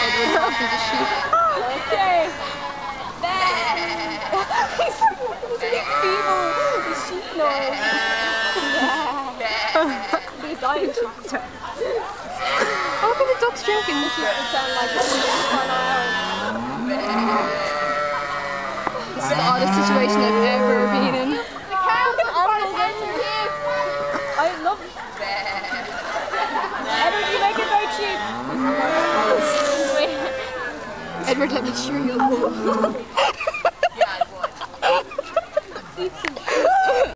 Edward's walking the sheep. Okay. He's really feeble. The sheep noise. They're dying sheep. Oh, look at the ducks drinking. This is what it sounds like for an hour. This is the oddest situation I've ever been in. I love Edward, you make a great sheep. Edward, let me show you.